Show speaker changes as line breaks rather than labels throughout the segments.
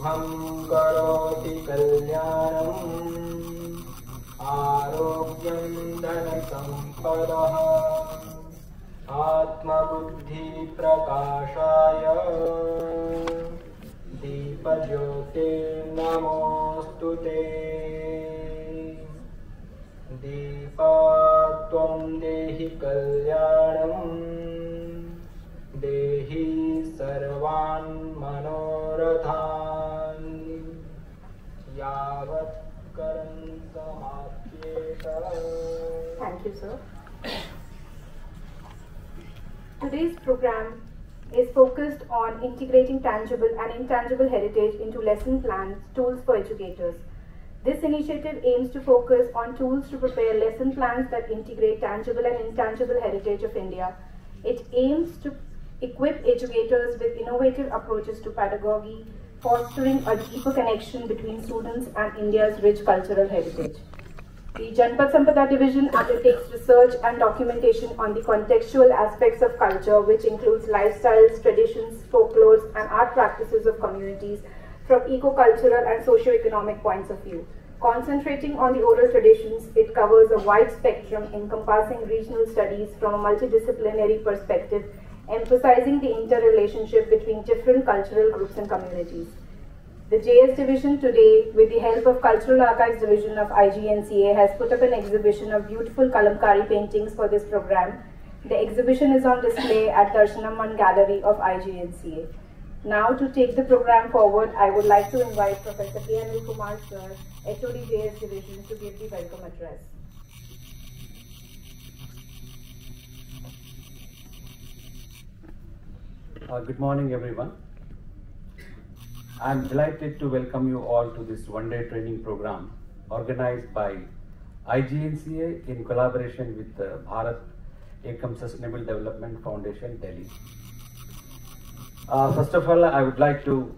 शुभं करोति कल्याणम् आरोग्यं धनसम्पदः आत्मबुद्धिप्रकाशाय दीपज्योतिर्नमोऽस्तुते दीपात्वं देहि कल्याणम् देहि सर्वान् मनोरथान् यावत् करन्तमाप्येत.
Thank you, sir. Today's program is focused on integrating tangible and intangible heritage into lesson plans, tools for educators. This initiative aims to focus on tools to prepare lesson plans that integrate tangible and intangible heritage of India. It aims to equip educators with innovative approaches to pedagogy, fostering a deeper connection between students and India's rich cultural heritage. The Janpad Sampada Division undertakes research and documentation on the contextual aspects of culture, which includes lifestyles, traditions, folklores, and art practices of communities from eco-cultural and socio-economic points of view. Concentrating on the oral traditions, it covers a wide spectrum encompassing regional studies from a multidisciplinary perspective, emphasizing the interrelationship between different cultural groups and communities. The JS Division today, with the help of Cultural Archives Division of IGNCA, has put up an exhibition of beautiful Kalamkari paintings for this program. The exhibition is on display at Darshanam Gallery of IGNCA. Now, to take the program forward, I would like to invite Professor K. Anil Kumar Sir, HOD JS Division, to give the welcome address.
Good morning, everyone. I am delighted to welcome you all to this one-day training program organized by IGNCA in collaboration with the Bharat Ekam Sustainable Development Foundation, Delhi. First of all, I would like to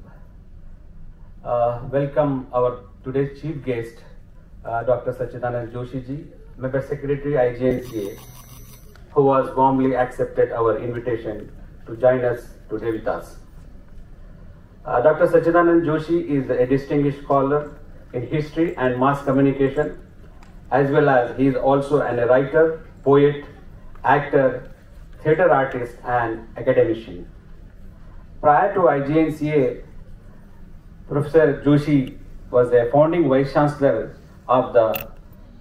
welcome our today's chief guest, Dr. Sachidanand Joshi ji, Member Secretary IGNCA, who was warmly accepted our invitation to join us today with us. Dr. Sachidanand Joshi is a distinguished scholar in history and mass communication, as well as he is also a writer, poet, actor, theatre artist, and academician. Prior to IGNCA, Professor Joshi was the founding Vice Chancellor of the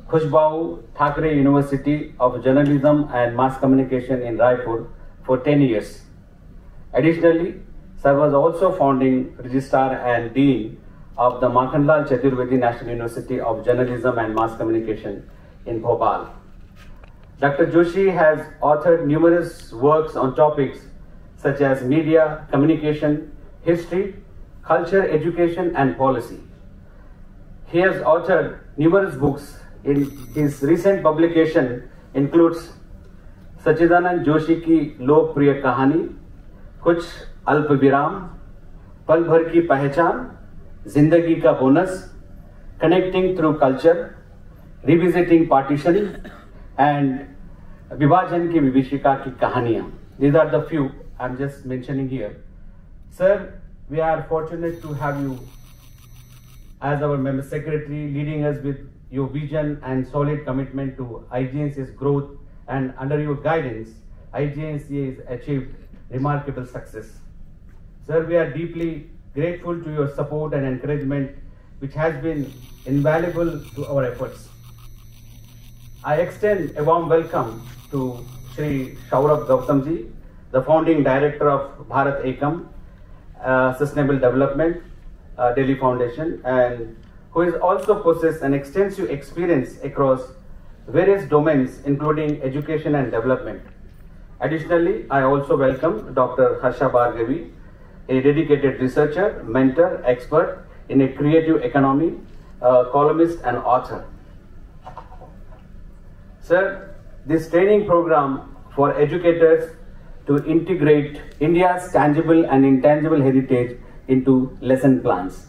Khushbau Thakre University of Journalism and Mass Communication in Raipur for 10 years. Additionally, Sir was also founding Registrar and Dean of the Makhanlal Chaturvedi National University of Journalism and Mass Communication in Bhopal. Dr. Joshi has authored numerous works on topics such as media, communication, history, culture, education, and policy. He has authored numerous books. In his recent publication includes Sachidanand Joshi की लोकप्रिय कहानी, कुछ अल्प विराम, पल भर की पहचान, जिंदगी का bonus, connecting through culture, revisiting partition and विभाजन की विभीषिका की कहानियां. These are the few I'm just mentioning here. Sir, we are fortunate to have you as our member secretary, leading us with your vision and solid commitment to IGNCA's growth, and under your guidance, IGNCA has achieved remarkable success. Sir, we are deeply grateful to your support and encouragement, which has been invaluable to our efforts. I extend a warm welcome to Shri Saurabh Gautam ji, the founding director of Bharat Ekam Sustainable Development Delhi Foundation, and who is also possesses an extensive experience across various domains, including education and development. Additionally, I also welcome Dr. Harsha Bhargavi, a dedicated researcher, mentor, expert in a creative economy, columnist and author. Sir, this training program for educators to integrate India's tangible and intangible heritage into lesson plans.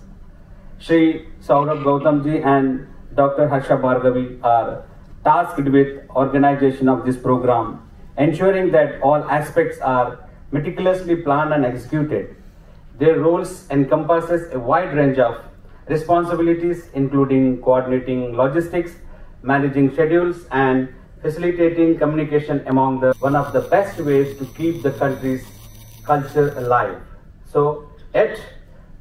Shri Saurabh Gautam ji and Dr. Harsha Bhargavi are tasked with organization of this program, ensuring that all aspects are meticulously planned and executed Their roles encompasses a wide range of responsibilities, including coordinating logistics, managing schedules, and facilitating communication among one of the best ways to keep the country's culture alive. So, yet,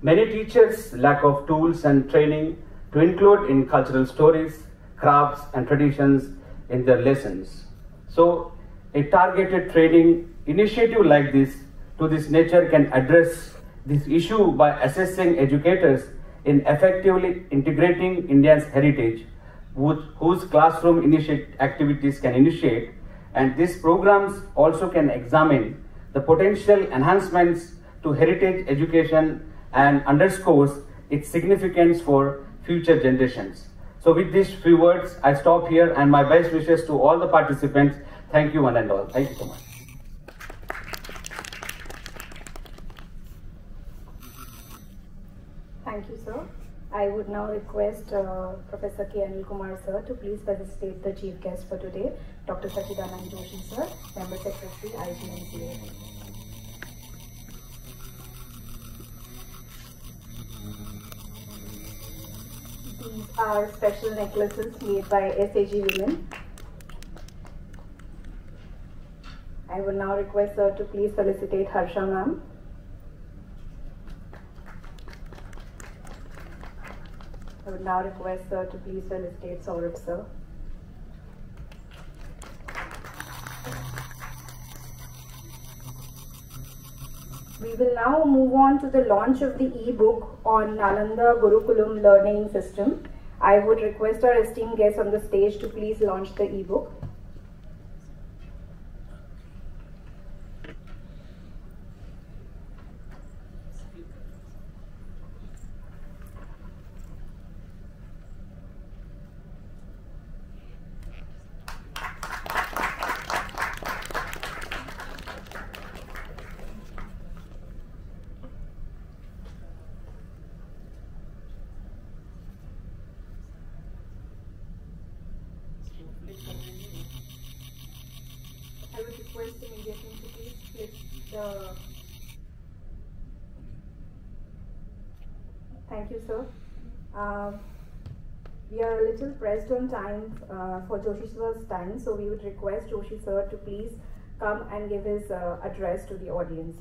many teachers lack of tools and training to include in cultural stories, crafts, and traditions in their lessons. So, a targeted training initiative like this to this nature can address this issue by assessing educators in effectively integrating India's heritage, whose classroom activities can initiate, and these programs also can examine the potential enhancements to heritage education and underscores its significance for future generations. So with these few words, I stop here, and my best wishes to all the participants. Thank you one and all. Thank you so much.
Thank you, sir. I would now request Professor K. Anil Kumar, sir, to please felicitate the chief guest for today, Dr. Sachidanand Joshi, sir, Member Secretary, IGNCA. These are special necklaces made by SAG Women. I would now request sir to please felicitate Harsha ma'am. I would now request sir to please felicitate Saurabh sir. We will now move on to the launch of the e-book on Nalanda Gurukulam learning system. I would request our esteemed guests on the stage to please launch the e-book. I would request the media team to please flip the... Thank you, sir. We are a little pressed on time for Joshi sir's time, so we would request Joshi sir to please come and give his address to the audience.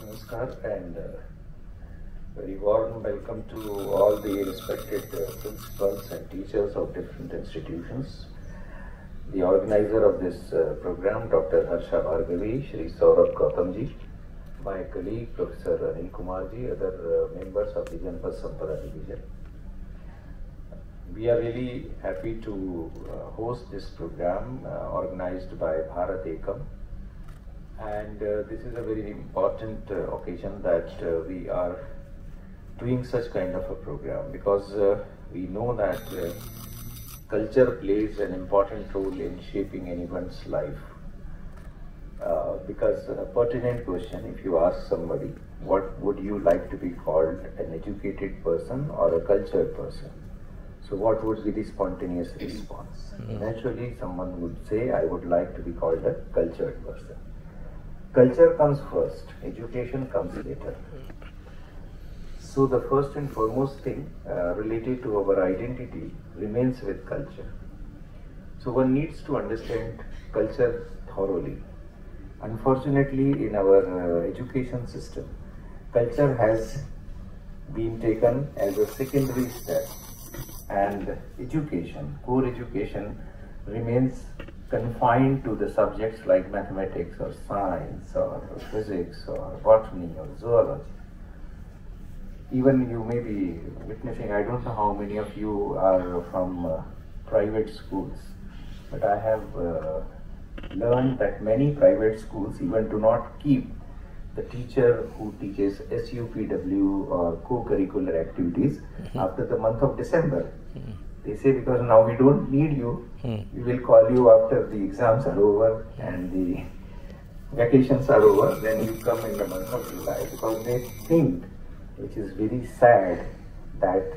Namaskar and very warm welcome to all the respected principals and teachers of different institutions. The organizer of this program, Dr. Harsha Bhargavi, Shri Saurabh Gautamji, my colleague Professor Anil Kumarji, other members of the Janpat Sampada Division. We are really happy to host this program organized by Bharat Ekam. And this is a very important occasion that we are doing such kind of a program, because we know that culture plays an important role in shaping anyone's life. Because a pertinent question, if you ask somebody, what would you like to be called, an educated person or a cultured person? So what would be the spontaneous response? Naturally, someone would say, I would like to be called a cultured person. Culture comes first, education comes later. So the first and foremost thing related to our identity remains with culture. So one needs to understand culture thoroughly. Unfortunately, in our education system, culture has been taken as a secondary step, and education, core education, remains confined to the subjects like mathematics or science or physics or botany or zoology. Even you may be witnessing, I don't know how many of you are from private schools, but I have learned that many private schools even do not keep the teacher who teaches SUPW or co-curricular activities after the month of December. They say, because now we don't need you, we will call you after the exams are over and the vacations are over, then you come in the month of July, because they think, which is very sad, that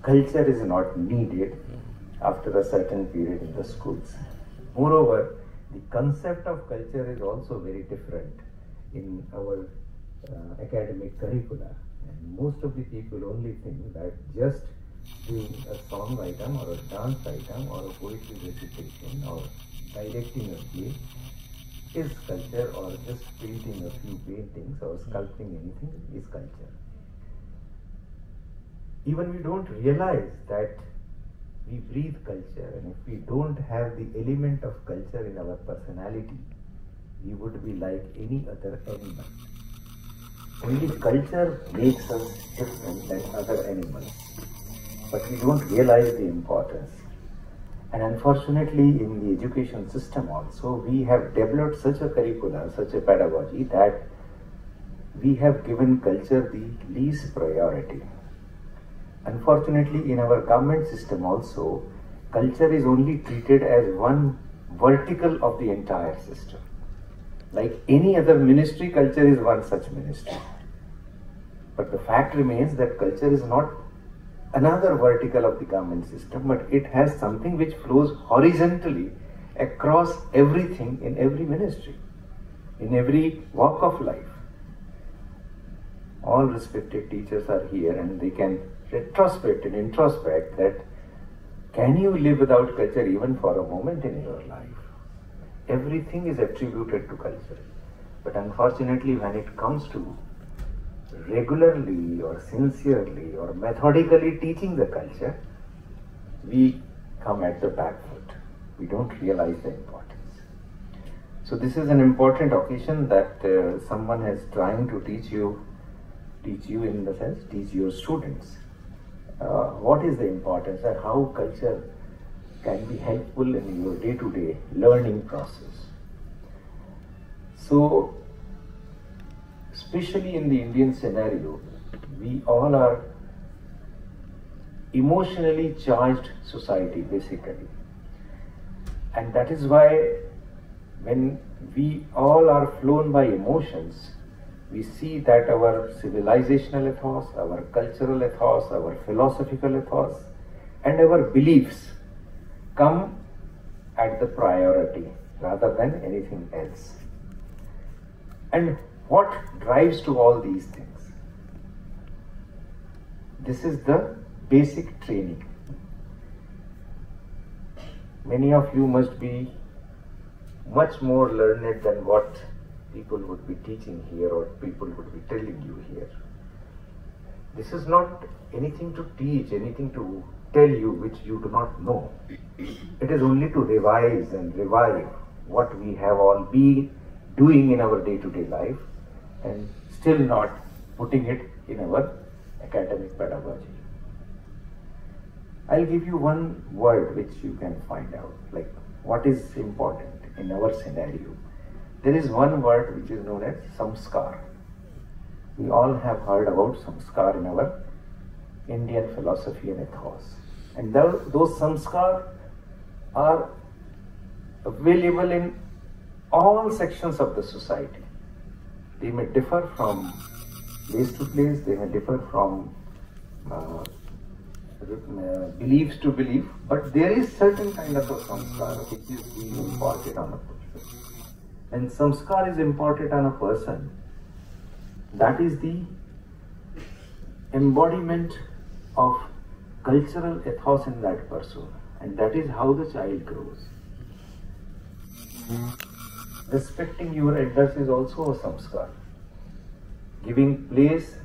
culture is not needed after a certain period in the schools. Moreover, the concept of culture is also very different in our academic curricula. And most of the people only think that just doing a song item or a dance item or a poetry recitation or directing a play is culture, or just painting a few paintings or sculpting anything is culture. Even we don't realize that we breathe culture, and if we don't have the element of culture in our personality, we would be like any other animal. Only culture makes us different than other animals, but we don't realize the importance. And unfortunately, in the education system also, we have developed such a curricula, such a pedagogy, that we have given culture the least priority. Unfortunately, in our government system also, culture is only treated as one vertical of the entire system. Like any other ministry, culture is one such ministry. But the fact remains that culture is not another vertical of the government system, but it has something which flows horizontally across everything in every ministry, in every walk of life. All respected teachers are here and they can retrospect and introspect that can you live without culture even for a moment in your life? Everything is attributed to culture. But unfortunately, when it comes to regularly or sincerely or methodically teaching the culture, we come at the back foot. We don't realize the importance. So this is an important occasion that someone is trying to teach you in the sense, teach your students what is the importance and how culture can be helpful in your day-to-day learning process. So, especially in the Indian scenario, we all are emotionally charged society basically. And that is why when we all are flown by emotions, we see that our civilizational ethos, our cultural ethos, our philosophical ethos, and our beliefs come at the priority rather than anything else. And what drives to all these things? This is the basic training. Many of you must be much more learned than what people would be teaching here or people would be telling you here. This is not anything to teach, anything to tell you which you do not know. It is only to revise and revive what we have all been doing in our day-to-day life and still not putting it in our academic pedagogy. I'll give you one word which you can find out, like what is important in our scenario. There is one word which is known as samskar. We all have heard about samskar in our Indian philosophy and ethos. And those samskar are available in all sections of the society. They may differ from place to place, they may differ from beliefs to belief, but there is certain kind of a samskar which is being imparted on a person. And samskar is imparted on a person, that is the embodiment of cultural ethos in that person, and that is how the child grows. Respecting your elders is also a samskar. Giving place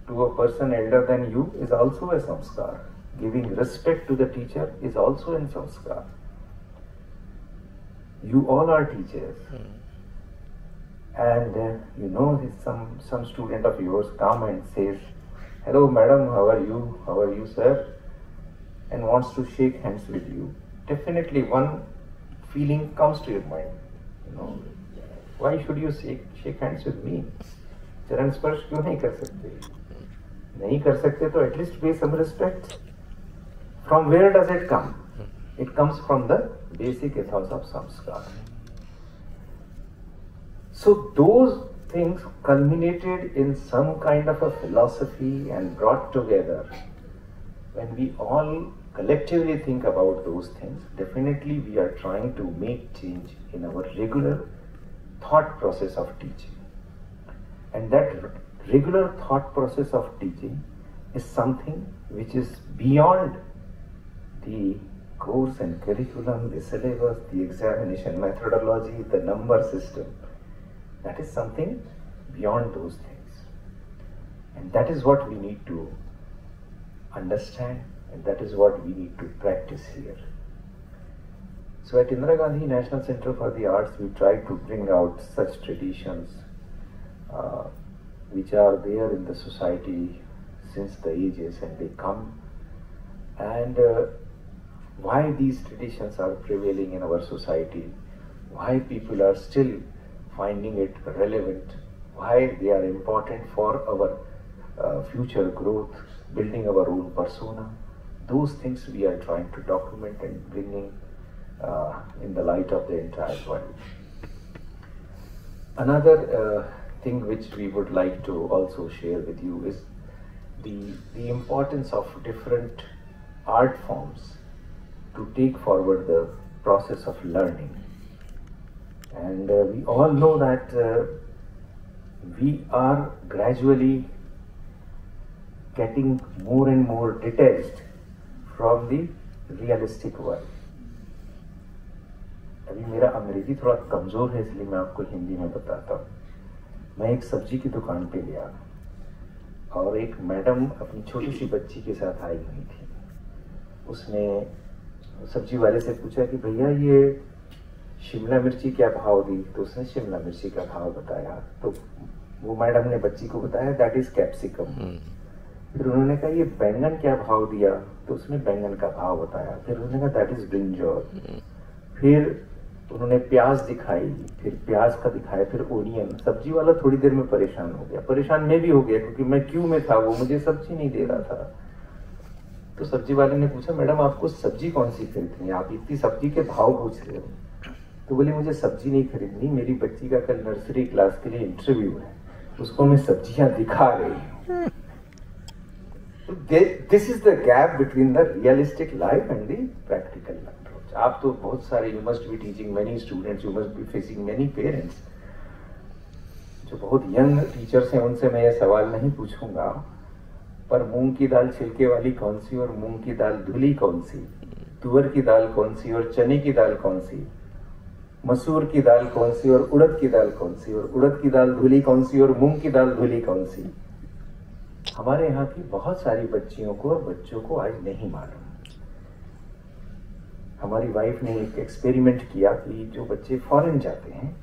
to a person elder than you is also a samskar. Giving respect to the teacher is also a samskar. You all are teachers. And you know, some student of yours come and says, "Hello madam, how are you? How are you sir?" and wants to shake hands with you. Definitely one feeling comes to your mind. You know, why should you shake hands with me? चरण स्पर्श क्यों नहीं कर सकते? नहीं कर सकते तो at least pay some respect. From where does it come? It comes from the basic ethos of samskar. So those things culminated in some kind of a philosophy and brought together when we all collectively think about those things, definitely we are trying to make change in our regular thought process of teaching. And that regular thought process of teaching is something which is beyond the course and curriculum, the syllabus, the examination methodology, the number system. That is something beyond those things. And that is what we need to understand, and that is what we need to practice here. So at Indira Gandhi National Center for the Arts, we try to bring out such traditions which are there in the society since the ages, and they come, and why these traditions are prevailing in our society, why people are still finding it relevant, why they are important for our future growth, building our own persona. Those things we are trying to document and bringing in the light of the entire world. Another thing which we would like to also share with you is the importance of different art forms to take forward the process of learning. And we all know that we are gradually getting more and more detached from the realistic world. अभी मेरा अंग्रेजी थोड़ा कमज़ोर है, इसलिए मैं आपको हिंदी में बताता हूँ। मैं एक सब्जी की दुकान पे गया और एक मैडम अपनी छोटी सी बच्ची के साथ आई हुई थी। उसने सब्जी वाले से पूछा कि भैया ये शिमला मिर्ची क्या भाव दी, तो उसने शिमला मिर्ची का भाव बताया। तो वो मैडम ने बच्ची को बताया दैट इज कैप्सिकम। फिर उन्होंने कहा ये बैंगन क्या भाव दिया, तो उसने बैंगन का भाव बताया। फिर उन्होंने कहा दैट इज ब्रिंजॉल। फिर उन्होंने प्याज दिखाई, फिर प्याज का दिखाया, फिर ओनियन। सब्जी वाला थोड़ी देर में परेशान हो गया, परेशान मैं भी हो गया क्योंकि मैं क्यू में था, वो मुझे सब्जी नहीं दे रहा था। तो सब्जी वाले ने पूछा मैडम आपको सब्जी कौन सी खरीदनी है, आप इतनी सब्जी के भाव पूछ रहे हो। तो बोले मुझे सब्जी नहीं खरीदनी, मेरी बच्ची का कल नर्सरी क्लास के लिए इंटरव्यू है, उसको मैं सब्जियां दिखा रही हूँ। This is the gap between the realistic life and the practical approach. आप तो बहुत सारे, you must be teaching many students, you must be facing many parents जो बहुत यंग टीचर्स हैं, उनसे मैं ये सवाल नहीं पूछूंगा, पर मूंग की दाल छिलके वाली कौन सी और मूंग की दाल धुली कौन सी, तुअर की दाल कौन सी और चने की दाल कौन सी, मसूर की दाल कौन सी और उड़द की दाल कौन सी, और उड़द की दाल धुली कौन सी और मूंग की दाल धुली कौन सी, हमारे यहाँ की बहुत सारी बच्चियों को और बच्चों को आज नहीं मालूम। हमारी वाइफ ने एक एक्सपेरिमेंट किया कि जो बच्चे फॉरेन जाते हैं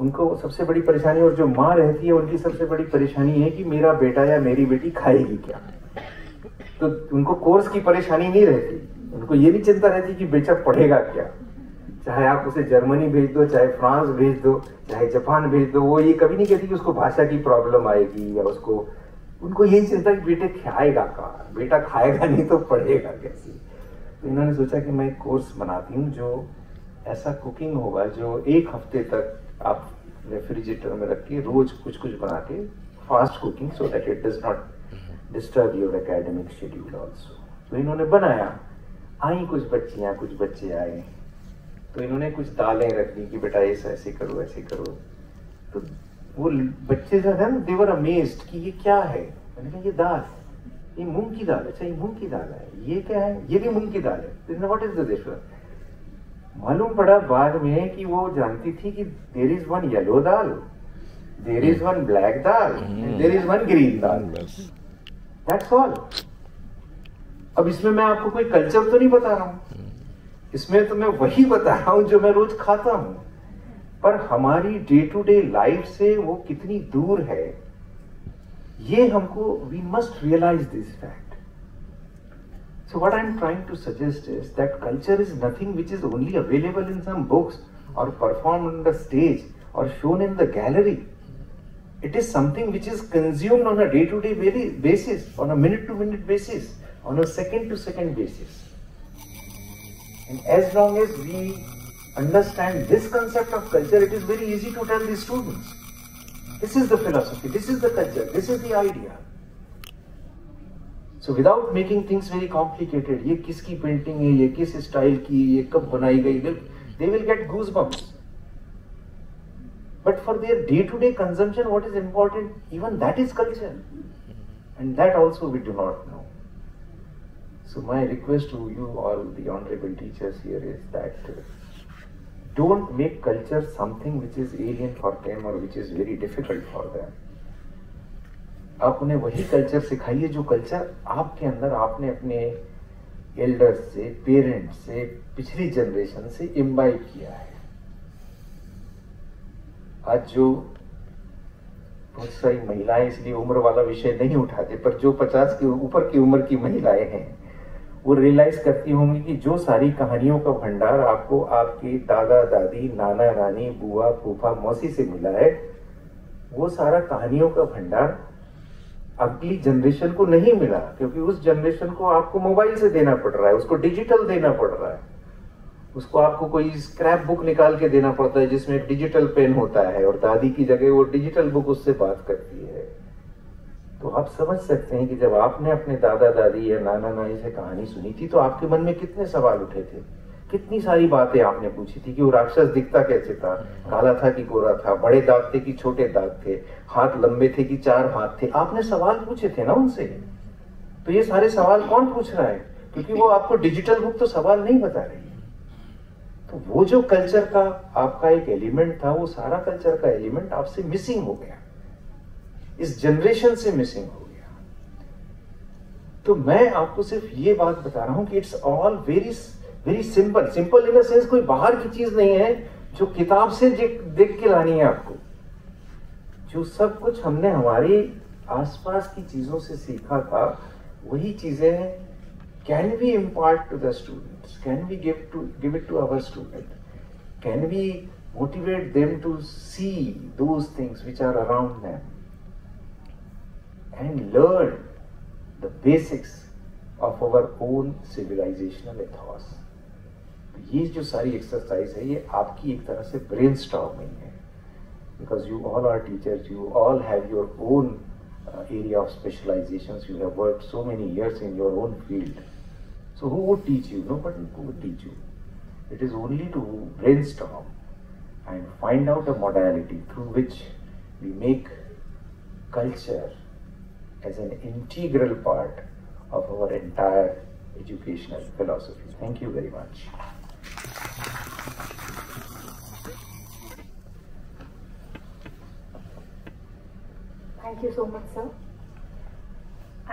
उनको सबसे बड़ी परेशानी, और जो माँ रहती है उनकी सबसे बड़ी परेशानी है कि मेरा बेटा या मेरी बेटी खाएगी क्या। तो उनको कोर्स की परेशानी नहीं रहती, उनको ये नहीं चिंता रहती कि बेटा पढ़ेगा क्या। चाहे आप उसे जर्मनी भेज दो, चाहे फ्रांस भेज दो, चाहे जापान भेज दो, वो ये कभी नहीं कहती कि उसको भाषा की प्रॉब्लम आएगी या उसको, उनको यही चिंता कि बेटे खाएगा कहाँ, बेटा खाएगा नहीं तो पढ़ेगा कैसे। तो इन्होंने सोचा कि मैं एक कोर्स बनाती हूँ जो ऐसा कुकिंग होगा जो एक हफ्ते तक आप रेफ्रिजरेटर में रख के रोज कुछ कुछ बना के, fast cooking, so that it does not disturb your academic schedule also. तो इन्होंने बनाया, आई कुछ बच्चियाँ कुछ बच्चे आए, तो इन्होंने कुछ दालें रख दी कि बेटा ऐसे करो ऐसे करो। तो वो बच्चे जो है ना, दे वर अमेज्ड कि ये क्या है। मैंने कहा ये दाल, ये मूंग की दाल। अच्छा ये मूंग की दाल है, ये क्या है, ये भी मूंग की दाल है। What is the difference. मालूम पड़ा बाद में कि वो जानती थी कि there is one yellow dal, there is one black dal, there is one green dal, that's all. अब इसमें मैं आपको कोई कल्चर तो नहीं बता रहा हूं, इसमें तो मैं वही बता रहा हूं जो मैं रोज खाता हूं, पर हमारी डे टू डे लाइफ से वो कितनी दूर है, ये हमको, we must realise this fact. So what I'm trying to suggest is that culture is nothing which is only available in some books or performed on the stage or shown in the gallery. It is something which is consumed on a day-to-day basis, on a minute-to-minute basis, on a second-to-second basis. And as long as we understand this concept of culture, it is very easy to tell the students, this is the philosophy, this is the culture, this is the idea. So without making things very complicated, ये किसकी painting है, ये किस style की, ये कब बनाई गई, they will get goosebumps. But for their day-to-day consumption, what is important, even that is culture. And that also we do not know. So my request to you all, the honorable teachers here, is that don't make culture something which is alien for them or which is very difficult for them. आप उन्हें वही culture सिखाइए जो culture आपके अंदर आपने अपने elders से, पेरेंट्स से, पिछली जनरेशन से इम्बाइब किया है। आज जो बहुत सारी महिलाएं, इसलिए उम्र वाला विषय नहीं उठाते, पर जो 50 के ऊपर की उम्र की महिलाएं हैं वो रियलाइज करती होंगी कि जो सारी कहानियों का भंडार आपको आपके दादा दादी, नाना नानी, बुआ, फूफा, मौसी से मिला है, वो सारा कहानियों का भंडार अगली जनरेशन को नहीं मिला, क्योंकि उस जनरेशन को आपको मोबाइल से देना पड़ रहा है, उसको डिजिटल देना पड़ रहा है, उसको आपको कोई स्क्रैप बुक निकाल के देना पड़ता है जिसमें डिजिटल पेन होता है और दादी की जगह वो डिजिटल बुक उससे बात करती है। तो आप समझ सकते हैं कि जब आपने अपने दादा दादी या नाना नानी से कहानी सुनी थी तो आपके मन में कितने सवाल उठे थे, कितनी सारी बातें आपने पूछी थी कि वो राक्षस दिखता कैसे था, काला था कि गोरा था, बड़े दांत थे कि छोटे दांत थे, हाथ लंबे थे कि 4 हाथ थे, आपने सवाल पूछे थे ना उनसे। तो ये सारे सवाल कौन पूछ रहा है, क्योंकि वो आपको डिजिटल बुक तो सवाल नहीं बता रही है। तो वो जो कल्चर का आपका एक एलिमेंट था, वो सारा कल्चर का एलिमेंट आपसे मिसिंग हो गया, इस जनरेशन से मिसिंग हो गया। तो मैं आपको सिर्फ ये बात बता रहा हूं कि it's all very simple. Simple in the sense कोई बाहर की चीज नहीं है जो किताब से देख के लानी है आपको। जो सब कुछ हमने हमारे आसपास की चीजों से सीखा था, वही चीजें can we impart to the students, can we give it to our student, can we motivate them to see those things which are around them and learn the basics of our own civilizational ethos. ये जो सारी exercise है ये आपकी एक तरह से brainstorming है, because you all are teachers, you all have your own area of specializations, you have worked so many years in your own field. So who would teach you? Nobody would teach you. It is only to brainstorm and find out a modality through which we make culture as an integral part of our entire educational philosophy. Thank you very much.
Thank you so much, sir.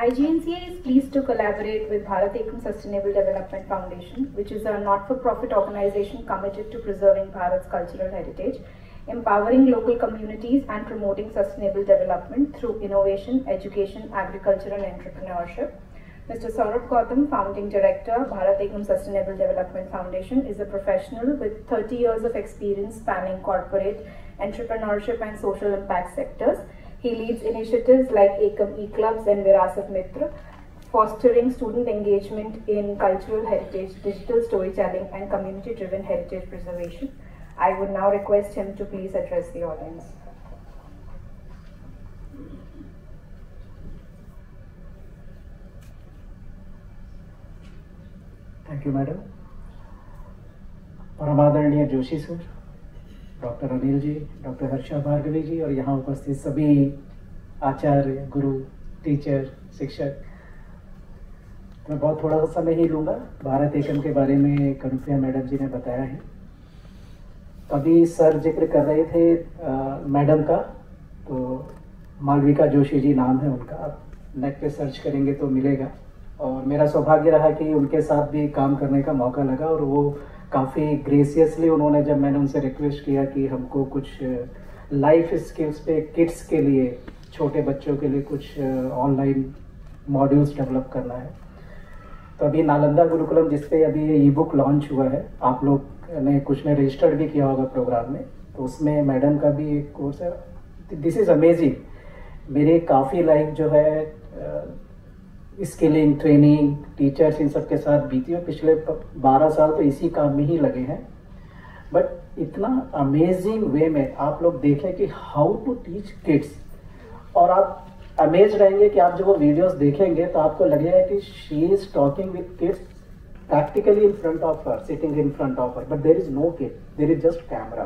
IGNCA is pleased to collaborate with Bharat Ekam Sustainable Development Foundation, which is a not-for-profit organization committed to preserving Bharat's cultural heritage, empowering local communities and promoting sustainable development through innovation, education, agriculture and entrepreneurship. Mr. Saurabh Gautam, Founding Director, Bharat Ekam Sustainable Development Foundation, is a professional with 30 years of experience spanning corporate, entrepreneurship and social impact sectors. He leads initiatives like Ekam E-Clubs and Virasat Mitra, fostering student engagement in cultural heritage, digital storytelling and community-driven heritage preservation. I would now request him to please address the audience.
Thank you, madam. परमादरणीय Joshi sir, doctor Anil ji, doctor Harsha Bhargavi ji और यहाँ उपस्थित सभी आचार्य, गुरु, teacher, शिक्षक, मैं बहुत थोड़ा सा समय ही लूँगा। भारत एकम के बारे में कनुप्रिया मैडम जी ने बताया है। अभी सर जिक्र कर रहे थे मैडम का, तो मालविका जोशी जी नाम है उनका, आप नेट पे सर्च करेंगे तो मिलेगा। और मेरा सौभाग्य रहा कि उनके साथ भी काम करने का मौका लगा और वो काफ़ी ग्रेसियसली उन्होंने, जब मैंने उनसे रिक्वेस्ट किया कि हमको कुछ लाइफ स्किल्स पे किड्स के लिए, छोटे बच्चों के लिए कुछ ऑनलाइन मॉड्यूल्स डेवलप करना है, तो अभी नालंदा गुरुकुलम जिसपे अभी ये ई बुक लॉन्च हुआ है, आप लोग ने कुछ ने रजिस्टर्ड भी किया होगा प्रोग्राम में, तो उसमें मैडम का भी एक कोर्स है। This is amazing. मेरे काफ़ी लाइफ जो है स्किलिंग, ट्रेनिंग, टीचर्स इन सब के साथ बीती और पिछले 12 साल तो इसी काम में ही लगे हैं। बट इतना अमेजिंग वे में आप लोग देखें कि हाउ टू टीच किड्स, और आप अमेज रहेंगे कि आप जब वो वीडियोस देखेंगे तो आपको लगेगा कि she is talking with kids practically in front of her, sitting in front of her, but there is no kid, there is just camera,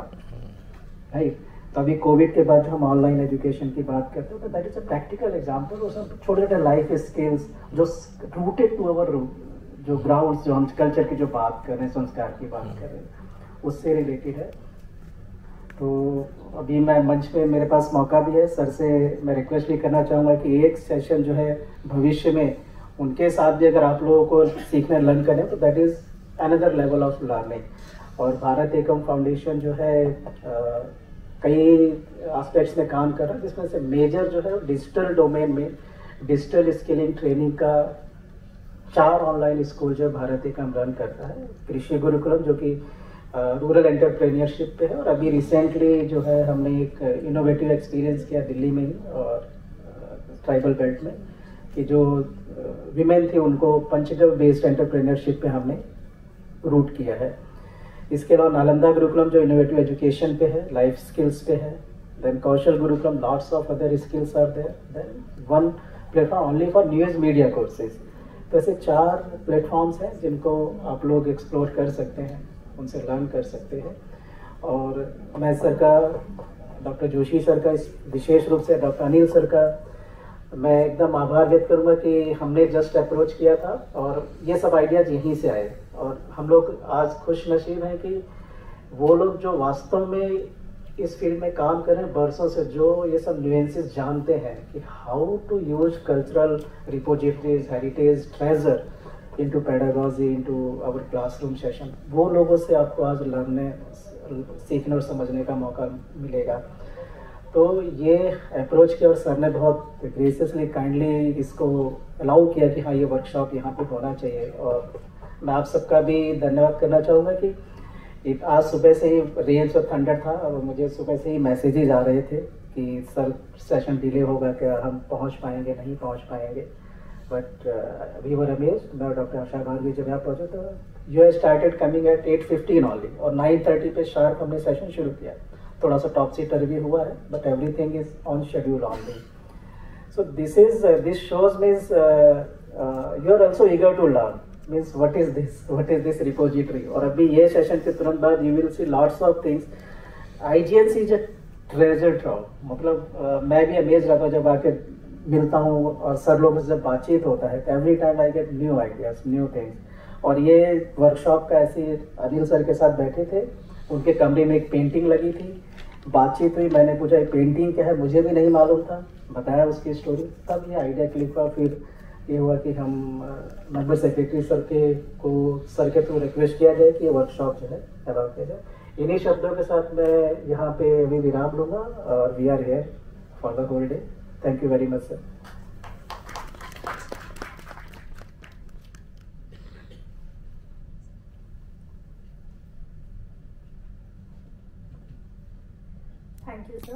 right. तो अभी कोविड के बाद हम ऑनलाइन एजुकेशन की बात करते हैं, तो that is a practical example. उसमें छोटे छोटे लाइफ स्किल्स जो रूटेड टू अवर जो ग्राउंड, जो हम कल्चर की जो बात कर रहे हैं, संस्कार की बात कर रहे हैं, उससे रिलेटेड है। तो अभी मैं मंच पे, मेरे पास मौका भी है, सर से मैं रिक्वेस्ट भी करना चाहूँगा कि एक सेशन जो है भविष्य में उनके साथ भी अगर आप लोगों को सीखने लर्न करें तो that is another level of learning. और भारत एकम फाउंडेशन जो है कई एस्पेक्ट्स में काम कर रहा है, जिसमें से मेजर जो है डिजिटल डोमेन में डिजिटल स्किलिंग ट्रेनिंग का 4 ऑनलाइन स्कूल जो भारत एकम रन करता है। कृषि गुरुकुलम जो कि रूरल एंटरप्रेन्योरशिप पे है, और अभी रिसेंटली जो है हमने एक इनोवेटिव एक्सपीरियंस किया दिल्ली में ही और ट्राइबल बेल्ट में, कि जो विमेन थी उनको पंचगव्य बेस्ड एंटरप्रेन्योरशिप पे हमने रूट किया है। इसके अलावा नालंदा गुरुकुलम जो इनोवेटिव एजुकेशन पे है, लाइफ स्किल्स पे है। Then Kaushal Gurukulam, lots of other skills are there. Then one platform only for news media courses. तो ऐसे 4 प्लेटफॉर्म्स हैं जिनको आप लोग एक्सप्लोर कर सकते हैं, उनसे लर्न कर सकते हैं। और मैं सर का, डॉक्टर जोशी सर का, इस विशेष रूप से डॉक्टर अनिल सर का मैं एकदम आभार व्यक्त करूँगा कि हमने जस्ट अप्रोच किया था और ये सब आइडियाज यहीं से आए। और हम लोग आज खुश नसीब हैं कि वो लोग जो वास्तव में इस फील्ड में काम कर रहे हैं बरसों से, जो ये सब न्यूएंसेस जानते हैं कि how to use cultural repositories, heritage, treasure into pedagogy, into our classroom session, वो लोगों से आपको आज सीखने और समझने का मौका मिलेगा। तो ये अप्रोच किया और सर ने बहुत ग्रेसियसली, काइंडली इसको अलाउ किया कि हाँ ये वर्कशॉप यहाँ पे होना चाहिए। और मैं आप सबका भी धन्यवाद करना चाहूँगा कि एक आज सुबह से ही रेन्स और थंडर था और मुझे सुबह से ही मैसेजेस आ रहे थे कि सर सेशन डिले होगा क्या, हम पहुँच पाएंगे नहीं पहुँच पाएंगे। But we were amazed. मैं डॉक्टर आशा भार्गवी जब यहाँ पहुँचे तो you started coming at 8:15 only, और 9:30 पे शार्प हमने सेशन शुरू किया। थोड़ा सा टॉप सीटर भी हुआ है, but everything is on schedule only. So this shows means you are also eager to learn, means what is this repository. और अभी ये सेशन के तुरंत बाद you will see lots of things. IGNC is a treasure trove. मतलब मैं भी amaze रहता हूँ जब आके मिलता हूँ और सर लोगों से जब बातचीत होता है, every time I get new ideas, new things. और ये वर्कशॉप का ऐसे अनिल सर के साथ बैठे थे, उनके कमरे में एक पेंटिंग लगी थी, बातचीत हुई, मैंने पूछा ये पेंटिंग क्या है, मुझे भी नहीं मालूम था, बताया उसकी स्टोरी, तब ये आइडिया क्लिक हुआ। फिर ये हुआ कि हम मेंबर सेक्रेटरी सर के थ्रू रिक्वेस्ट किया जाए कि ये वर्कशॉप जो है अलाउ किया जाए। इन्हीं शब्दों के साथ मैं यहाँ पे अभी विराम लूँगा और we are here for the whole day. Thank you very much, sir.
Thank you, sir.